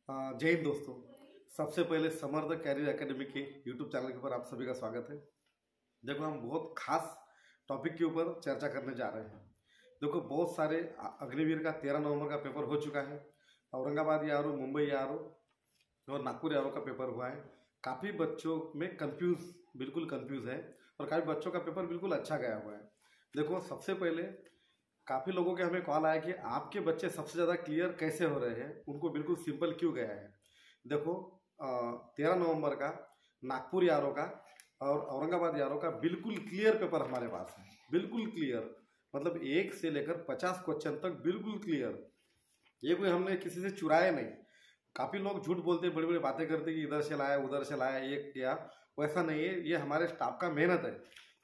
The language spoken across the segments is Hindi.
जय हिंद दोस्तों। सबसे पहले समर्थ कैरियर एकेडमी के यूट्यूब चैनल के ऊपर आप सभी का स्वागत है। देखो, हम बहुत खास टॉपिक के ऊपर चर्चा करने जा रहे हैं। देखो, बहुत सारे अग्निवीर का 13 नवंबर का पेपर हो चुका है। औरंगाबाद यारो, मुंबई यारो और नागपुर यारो का पेपर हुआ है। काफ़ी बच्चों में बिल्कुल कंफ्यूज है और काफ़ी बच्चों का पेपर बिल्कुल अच्छा गया हुआ है। देखो, सबसे पहले काफ़ी लोगों के हमें कॉल आया कि आपके बच्चे सबसे ज़्यादा क्लियर कैसे हो रहे हैं, उनको बिल्कुल सिंपल क्यों गया है। देखो, 13 नवंबर का नागपुर यारों का और औरंगाबाद यारों का बिल्कुल क्लियर पेपर हमारे पास है। बिल्कुल क्लियर मतलब 1 से लेकर 50 क्वेश्चन तक बिल्कुल क्लियर। ये कोई हमने किसी से चुराया नहीं। काफ़ी लोग झूठ बोलते, बड़ी बड़ी बातें करते कि इधर से लाया उधर से लाया ये किया, वैसा नहीं है। ये हमारे स्टाफ का मेहनत है,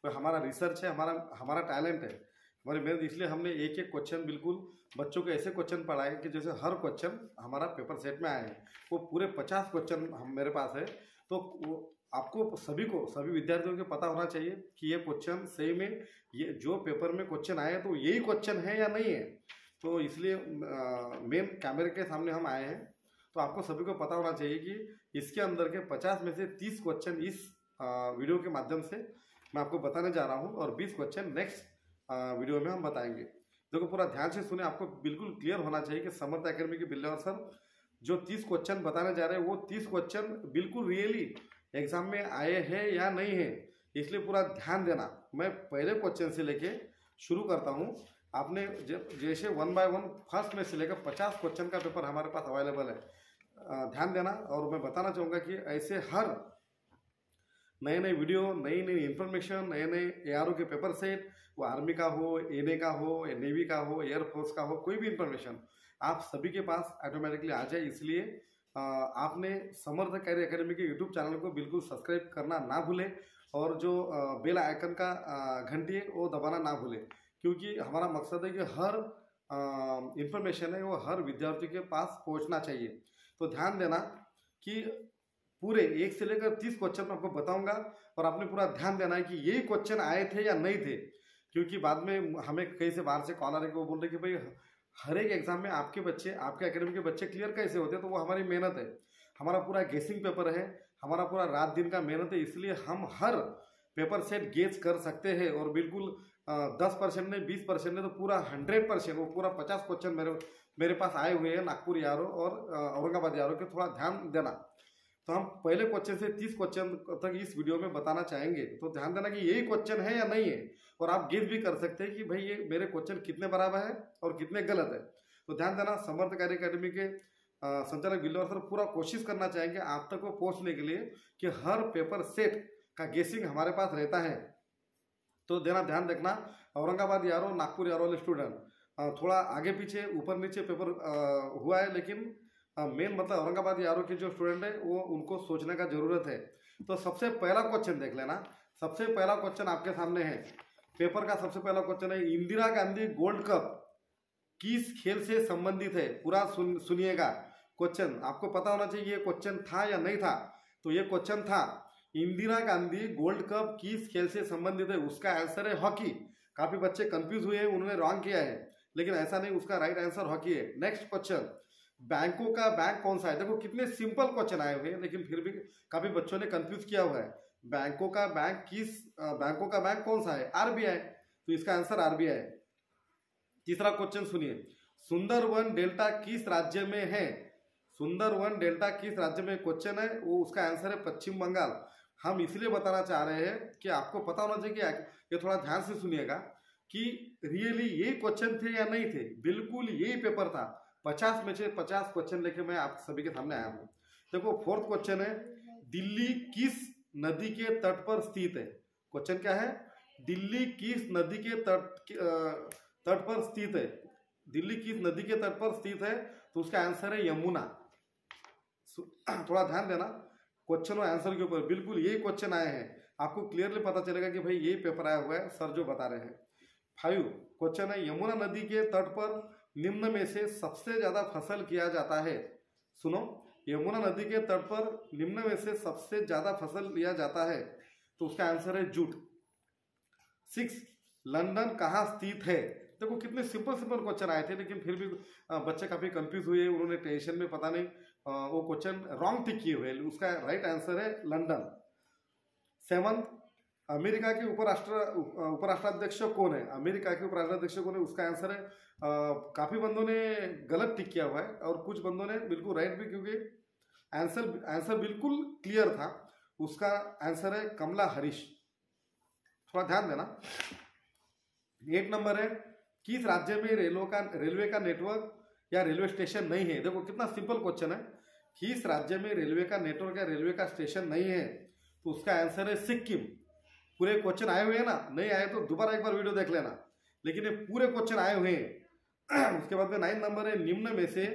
तो हमारा रिसर्च है, हमारा टैलेंट है, हमारी मेहनत। इसलिए हमने एक एक क्वेश्चन बिल्कुल बच्चों को ऐसे क्वेश्चन पढ़ाए कि जैसे हर क्वेश्चन हमारा पेपर सेट में आए हैं। वो पूरे 50 क्वेश्चन हम मेरे पास है। तो आपको सभी विद्यार्थियों को पता होना चाहिए कि ये क्वेश्चन सही में ये जो पेपर में क्वेश्चन आए हैं तो यही क्वेश्चन है या नहीं है। तो इसलिए मेन कैमरे के सामने हम आए हैं। तो आपको सभी को पता होना चाहिए कि इसके अंदर के 50 में से 30 क्वेश्चन इस वीडियो के माध्यम से मैं आपको बताने जा रहा हूँ और 20 क्वेश्चन नेक्स्ट वीडियो में हम बताएंगे। देखो, पूरा ध्यान से सुने। आपको बिल्कुल क्लियर होना चाहिए कि समर्थ एकेडमी के बिल्लेवर सर जो 30 क्वेश्चन बताने जा रहे हैं वो 30 क्वेश्चन बिल्कुल रियली एग्जाम में आए हैं या नहीं है, इसलिए पूरा ध्यान देना। मैं पहले क्वेश्चन से लेके शुरू करता हूँ। आपने जैसे 1 बाय 1 फर्स्ट में से लेकर 50 क्वेश्चन का पेपर हमारे पास अवेलेबल है। ध्यान देना। और मैं बताना चाहूँगा कि ऐसे हर नए नए वीडियो, नई नई इन्फॉर्मेशन, नए नए एआरओ के पेपर सेट, वो आर्मी का हो, एनए का हो, नेवी का हो, एयरफोर्स का हो, कोई भी इन्फॉर्मेशन आप सभी के पास ऑटोमेटिकली आ जाए। इसलिए आपने समर्थ कैरियर एकेडमी के यूट्यूब चैनल को बिल्कुल सब्सक्राइब करना ना भूलें और जो बेल आइकन का घंटी है वो दबाना ना भूलें, क्योंकि हमारा मकसद है कि हर इंफॉर्मेशन है वो हर विद्यार्थी के पास पहुंचना चाहिए। तो ध्यान देना कि पूरे 1 से लेकर 30 क्वेश्चन मैं आपको बताऊंगा और आपने पूरा ध्यान देना है कि यही क्वेश्चन आए थे या नहीं थे, क्योंकि बाद में हमें कहीं से बाहर से कॉल आ रहे वो बोल रहे कि भाई हर एक एग्जाम में आपके बच्चे, आपके एकेडमी के बच्चे क्लियर कैसे होते हैं। तो वो हमारी मेहनत है, हमारा पूरा गेसिंग पेपर है, हमारा पूरा रात दिन का मेहनत है। इसलिए हम हर पेपर सेट गेस कर सकते हैं और बिल्कुल 10% ने 20% ने तो पूरा 100%, वो पूरा 50 क्वेश्चन मेरे पास आए हुए हैं नागपुर यारो और औरंगाबाद यारो के। थोड़ा ध्यान देना। तो हम पहले क्वेश्चन से 30 क्वेश्चन तक इस वीडियो में बताना चाहेंगे। तो ध्यान देना कि यही क्वेश्चन है या नहीं है, और आप गेस भी कर सकते हैं कि भाई ये मेरे क्वेश्चन कितने बराबर है और कितने गलत है। तो ध्यान देना। समर्थ कैरियर एकेडमी के संचालक बिल्लेवर सर पूरा कोशिश करना चाहेंगे आप तक वो पहुंचने के लिए कि हर पेपर सेट का गेसिंग हमारे पास रहता है। तो ध्यान रखना। औरंगाबाद यारो, नागपुर यारो वाले स्टूडेंट थोड़ा आगे पीछे ऊपर नीचे पेपर हुआ है, लेकिन मेन मतलब औरंगाबाद यारों के जो स्टूडेंट है वो उनको सोचने का जरूरत है। तो सबसे पहला क्वेश्चन देख लेना। सबसे पहला क्वेश्चन आपके सामने है। पेपर का सबसे पहला क्वेश्चन है, इंदिरा गांधी गोल्ड कप किस खेल से संबंधित है। पूरा सुनिएगा क्वेश्चन। आपको पता होना चाहिए ये क्वेश्चन था या नहीं था। तो ये क्वेश्चन था, इंदिरा गांधी गोल्ड कप किस खेल से संबंधित है। उसका आंसर है हॉकी। काफी बच्चे कंफ्यूज हुए हैं, उन्होंने रॉन्ग किया है, लेकिन ऐसा नहीं, उसका राइट आंसर हॉकी है। नेक्स्ट क्वेश्चन, बैंकों का बैंक कौन सा है। देखो कितने सिंपल क्वेश्चन आए हुए हैं, लेकिन फिर भी काफी बच्चों ने कंफ्यूज किया हुआ है। बैंकों का बैंक कौन सा है, आरबीआई। तो इसका आंसर आरबीआई है। तीसरा क्वेश्चन सुनिए, सुंदरवन डेल्टा किस राज्य में है। सुंदरवन डेल्टा किस राज्य में क्वेश्चन है, वो उसका आंसर है पश्चिम बंगाल। हम इसलिए बताना चाह रहे हैं कि आपको पता होना चाहिए कि ये थोड़ा ध्यान से सुनिएगा कि रियली ये क्वेश्चन थे या नहीं थे। बिल्कुल यही पेपर था। 50 में से 50 क्वेश्चन लेके मैं आप सभी के सामने आया हूँ। देखो, फोर्थ क्वेश्चन है, दिल्ली किस नदी के तट पर स्थित है। क्वेश्चन क्या है, दिल्ली किस नदी के तट पर स्थित है। दिल्ली किस नदी के तट पर स्थित है, तो उसका आंसर है यमुना। थोड़ा ध्यान देना क्वेश्चन और आंसर के ऊपर। बिल्कुल यही क्वेश्चन आए हैं, आपको क्लियरली पता चलेगा कि भाई यही पेपर आया हुआ है सर जो बता रहे हैं। 5 क्वेश्चन है, यमुना नदी के तट पर निम्न में से सबसे ज्यादा फसल किया जाता है। सुनो, यमुना नदी के तट पर निम्न में से सबसे ज्यादा फसल लिया जाता है, तो उसका आंसर है जूट। 6 लंदन कहाँ स्थित है। देखो कितने सिंपल सिंपल क्वेश्चन आए थे, लेकिन फिर भी बच्चे काफी कंफ्यूज हुए, उन्होंने टेंशन में पता नहीं वो क्वेश्चन रॉन्ग टिक किए हुए। उसका राइट आंसर है लंदन। 7th, अमेरिका के उपराष्ट्राध्यक्ष कौन है? अमेरिका के उपराष्ट्राध्यक्ष कौन है? उसका आंसर है काफी बंदों ने गलत टिक किया हुआ है और कुछ बंदों ने बिल्कुल राइट भी, क्योंकि आंसर बिल्कुल क्लियर था। उसका आंसर है कमला हरीश। थोड़ा ध्यान देना। 8 नंबर है, किस राज्य में रेलवे का नेटवर्क या रेलवे स्टेशन नहीं है? देखो कितना सिंपल क्वेश्चन है, किस राज्य में रेलवे का नेटवर्क या रेलवे का स्टेशन नहीं है? तो उसका आंसर है सिक्किम। पूरे क्वेश्चन आए हुए हैं ना, नहीं आए तो दोबारा एक बार वीडियो देख लेना, लेकिन ये पूरे क्वेश्चन आए हुए हैं। उसके बाद में 9 नंबर है, निम्न में से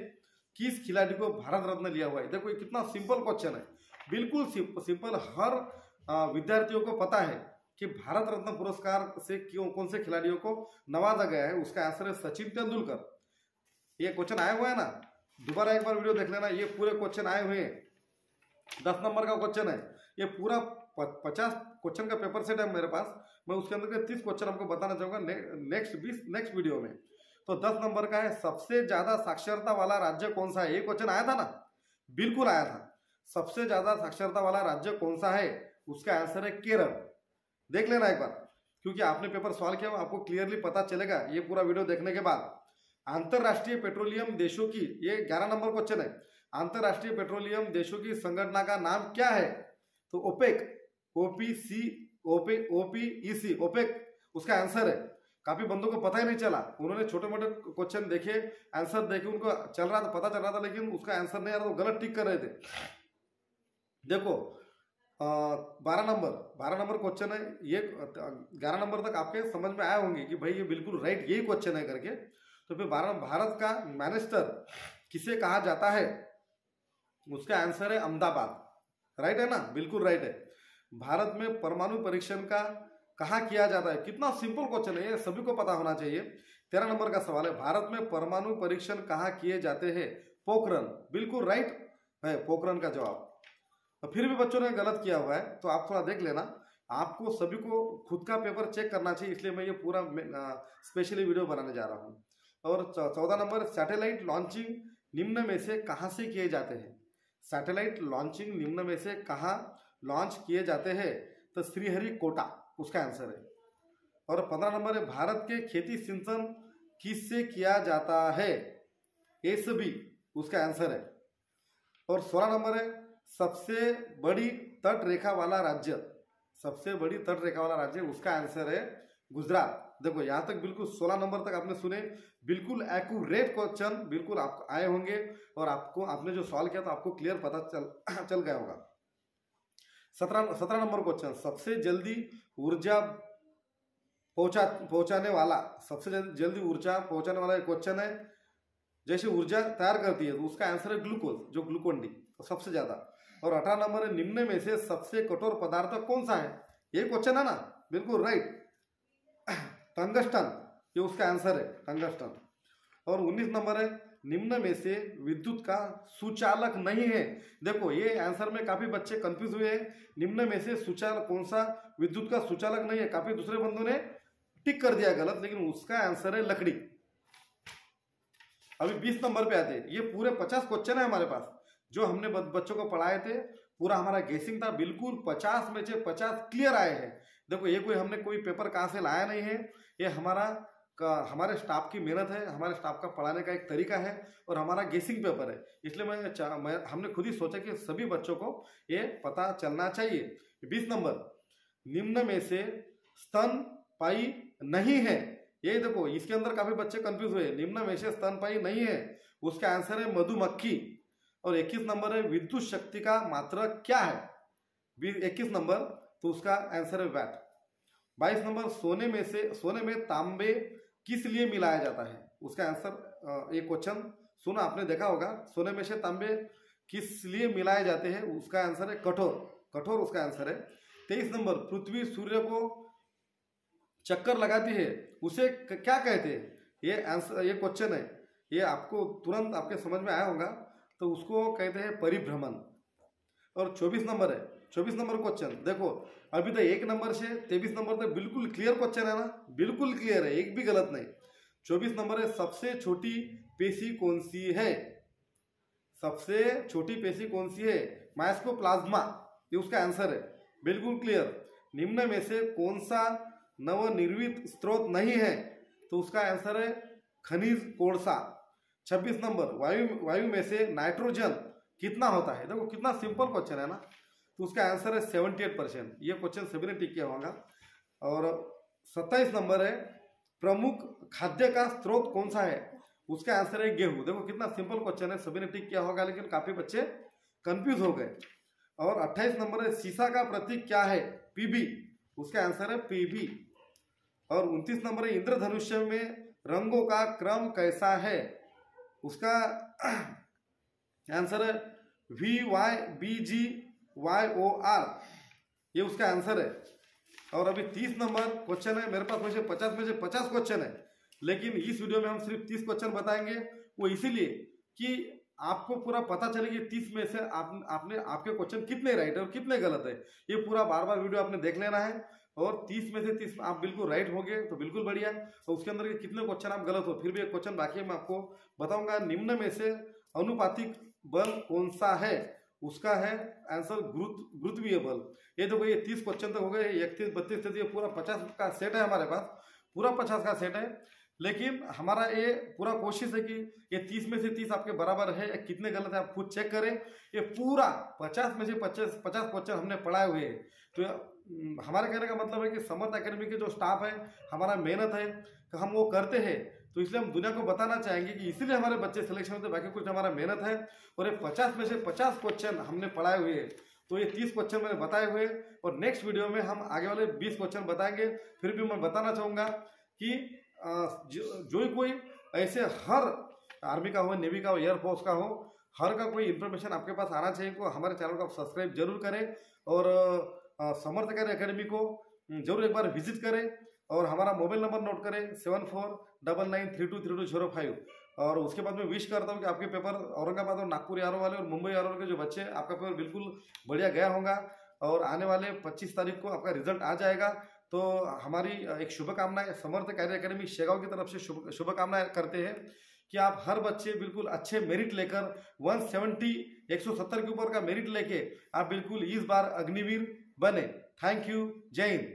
किस खिलाड़ी को भारत रत्न लिया हुआ है? देखो ये कितना सिंपल क्वेश्चन है, बिल्कुल सिंपल। हर विद्यार्थियों को पता है कि भारत रत्न पुरस्कार से कौन से खिलाड़ियों को नवाजा गया है। उसका आंसर है सचिन तेंदुलकर। ये क्वेश्चन आए हुए हैं ना, दोबारा एक बार वीडियो देख लेना, ये पूरे क्वेश्चन आए हुए हैं। 10 नंबर का क्वेश्चन है, ये पूरा 50 क्वेश्चन का पेपर सेट है मेरे पास, मैं उसके अंदर के 30 क्वेश्चन आपको बताना चाहूंगा नेक्स्ट वीडियो में। तो 10 नंबर का है, सबसे ज्यादा साक्षरता वाला राज्य कौन सा है? ये क्वेश्चन आया था ना, बिल्कुल आया था। सबसे ज्यादा साक्षरता वाला राज्य कौन सा है? उसका आंसर है केरल। देख लेना एक बार, क्योंकि आपने पेपर सॉल्व किया, आपको क्लियरली पता चलेगा ये पूरा वीडियो देखने के बाद। अंतरराष्ट्रीय पेट्रोलियम देशों की, ये 11 नंबर क्वेश्चन है, अंतरराष्ट्रीय पेट्रोलियम देशों की संगठना का नाम क्या है? तो ओपेक, ओपीईसी, ओपेक उसका आंसर है। काफी बंदों को पता ही नहीं चला, उन्होंने छोटे मोटे क्वेश्चन देखे, आंसर देखे, उनको चल रहा था, पता चल रहा था, लेकिन उसका आंसर नहीं आ रहा, वो गलत टिक कर रहे थे। देखो 12 नंबर क्वेश्चन है, ये 11 नंबर तक आपके समझ में आए होंगे कि भाई ये बिल्कुल राइट यही क्वेश्चन है करके। तो फिर 12, भारत का मैनेस्टर किसे कहा जाता है? उसका आंसर है अहमदाबाद। राइट है ना, बिल्कुल राइट है। भारत में परमाणु परीक्षण का कहाँ किया जाता है? कितना सिंपल क्वेश्चन है, ये सभी को पता होना चाहिए। 13 नंबर का सवाल है, भारत में परमाणु परीक्षण कहाँ किए जाते हैं? पोखरण, बिल्कुल राइट है पोखरण का जवाब। तो फिर भी बच्चों ने गलत किया हुआ है, तो आप थोड़ा देख लेना। आपको सभी को खुद का पेपर चेक करना चाहिए, इसलिए मैं ये पूरा स्पेशली वीडियो बनाने जा रहा हूँ। और 14 नंबर, सैटेलाइट लॉन्चिंग निम्न में से कहाँ से किए जाते हैं? सैटेलाइट लॉन्चिंग निम्न में से कहाँ लॉन्च किए जाते हैं? तो श्रीहरिकोटा उसका आंसर है। और 15 नंबर है, भारत के खेती सिंचन किससे किया जाता है? एसबी उसका आंसर है। और 16 नंबर है, सबसे बड़ी तट रेखा वाला राज्य, सबसे बड़ी तट रेखा वाला राज्य, उसका आंसर है गुजरात। देखो यहाँ तक बिल्कुल 16 नंबर तक आपने सुने, बिल्कुल एक्यूरेट क्वेश्चन बिल्कुल आपको आए होंगे, और आपने जो सॉल्व किया तो आपको क्लियर पता चल गया होगा। 17 नंबर क्वेश्चन, सबसे जल्दी ऊर्जा पहुंचाने वाला, सबसे जल्दी ऊर्जा पहुंचाने वाला क्वेश्चन है। जैसे ऊर्जा तैयार करती है तो उसका आंसर है ग्लूकोज, जो ग्लूकोन डी सबसे ज्यादा। और 18 नंबर है, निम्न में से सबसे कठोर पदार्थ कौन सा है? ये क्वेश्चन है ना, बिल्कुल राइट, टंगस्टन, ये उसका आंसर है टंगस्टन। और 19 नंबर है, निम्न में से विद्युत का सुचालक नहीं है। देखो ये आंसर में काफी बच्चे कंफ्यूज हुए हैं, निम्न में से सुचालक कौन सा विद्युत का सुचालक नहीं है? काफी दूसरे बंदों ने टिक कर दिया गलत, लेकिन उसका आंसर है लकड़ी। अभी 20 नंबर पे आते हैं, ये पूरे 50 क्वेश्चन है हमारे पास जो हमने बच्चों को पढ़ाए थे, पूरा हमारा गेसिंग था, बिल्कुल 50 में से 50 क्लियर आए हैं। देखो ये हमने कोई पेपर कहाँ से लाया नहीं है, ये हमारे स्टाफ की मेहनत है, हमारे स्टाफ का पढ़ाने का एक तरीका है, और हमारा गेसिंग पेपर है, इसलिए हमने खुद ही सोचा कि सभी बच्चों को ये पता चलना चाहिए। 20 नंबर, निम्न में से स्तनपायी नहीं है। ये देखो इसके अंदर काफी बच्चे कंफ्यूज हुए, निम्न में से स्तनपायी नहीं है, उसका आंसर है मधुमक्खी। और 21 नंबर है, विद्युत शक्ति का मात्रक क्या है? 21 नंबर, तो उसका आंसर है वैट। 22 नंबर, सोने में तांबे किस लिए मिलाया जाता है? उसका आंसर, एक क्वेश्चन सुना आपने, देखा होगा, सोने में से तांबे किस लिए मिलाए जाते हैं? उसका आंसर है कठोर उसका आंसर है। 23 नंबर, पृथ्वी सूर्य को चक्कर लगाती है, उसे क्या कहते हैं? ये क्वेश्चन है, ये आपको तुरंत आपके समझ में आया होगा, तो उसको कहते हैं परिभ्रमण। और 24 नंबर है, 24 नंबर क्वेश्चन देखो, अभी तो 1 नंबर से 23 नंबर तक बिल्कुल क्लियर क्वेश्चन है ना, बिल्कुल क्लियर है, एक भी गलत नहीं। 24 नंबर है सबसे छोटी पेशी कौन सी है? सबसे छोटी पेशी कौन सी है? मायोप्लाज्मा, ये उसका आंसर है। बिल्कुल क्लियर। निम्न में से कौन सा नवनिर्मित स्रोत नहीं है? तो उसका आंसर है खनिज कोळसा। 26 नंबर वायु में से नाइट्रोजन कितना होता है? देखो कितना सिंपल क्वेश्चन है ना। तो उसका आंसर है 78%। ये क्वेश्चन सभी ने टिक किया होगा। और 27 नंबर है प्रमुख खाद्य का स्रोत कौन सा है? उसका आंसर है गेहूं। देखो कितना सिंपल क्वेश्चन है, सभी ने टिक किया होगा, लेकिन काफी बच्चे कंफ्यूज हो गए। और 28 नंबर है सीसा का प्रतीक क्या है? पीबी। उसका आंसर है पीबी। और 29 नंबर है इंद्रधनुष्य में रंगों का क्रम कैसा है? उसका आंसर है VYBGYOR, ये उसका आंसर है। और अभी 30 नंबर क्वेश्चन है मेरे पास। में से 50 क्वेश्चन है, लेकिन इस वीडियो में हम सिर्फ 30 क्वेश्चन बताएंगे। वो इसीलिए कि आपको पूरा पता चले कि 30 में से आपके क्वेश्चन कितने राइट है और कितने गलत है। ये पूरा बार बार वीडियो आपने देख लेना है। और 30 में से 30 आप बिल्कुल राइट हो गए तो बिल्कुल बढ़िया। और उसके अंदर के कितने क्वेश्चन आप गलत हो, फिर भी एक क्वेश्चन बाकी है, मैं आपको बताऊंगा। निम्न में से अनुपातिक बल कौन सा है? उसका है आंसर गुरुत्वीय बल। ये देखो ये 30 क्वेश्चन तक हो गए। 31, 32, 33, ये पूरा 50 का सेट है हमारे पास, पूरा 50 का सेट है। लेकिन हमारा ये पूरा कोशिश है कि ये 30 में से 30 आपके बराबर है या कितने गलत है आप खुद चेक करें। ये पूरा 50 में से 50 क्वेश्चन हमने पढ़ाए हुए हैं। तो हमारे कहने का मतलब है कि समर्थ एकेडमी के जो स्टाफ है, हमारा मेहनत है कि हम वो करते हैं। तो इसलिए हम दुनिया को बताना चाहेंगे कि इसीलिए हमारे बच्चे सिलेक्शन होते हैं, बाकी कुछ हमारा मेहनत है। और ये 50 में से 50 क्वेश्चन हमने पढ़ाए हुए हैं। तो ये 30 क्वेश्चन मैंने बताए हुए, और नेक्स्ट वीडियो में हम आगे वाले 20 क्वेश्चन बताएंगे। फिर भी मैं बताना चाहूँगा कि जो कोई ऐसे हर आर्मी का हो, नेवी का हो, एयरफोर्स का हो, हर का कोई इन्फॉर्मेशन आपके पास आना चाहिए, तो हमारे चैनल को आप सब्सक्राइब जरूर करें। और समर्थ एकेडमी को जरूर एक बार विजिट करें। और हमारा मोबाइल नंबर नोट करें 7499323205। और उसके बाद मैं विश करता हूँ कि आपके पेपर औरंगाबाद और नागपुर आर वाले और मुंबई आर के जो बच्चे, आपका पेपर बिल्कुल बढ़िया गया होगा। और आने वाले 25 तारीख को आपका रिजल्ट आ जाएगा। तो हमारी एक शुभकामनाएं समर्थ कैरियर एकेडमी शेगांव की तरफ से शुभकामनाएं करते हैं कि आप हर बच्चे बिल्कुल अच्छे मेरिट लेकर 170 के ऊपर का मेरिट लेके आप बिल्कुल इस बार अग्निवीर बने। Thank you. जय हिंद।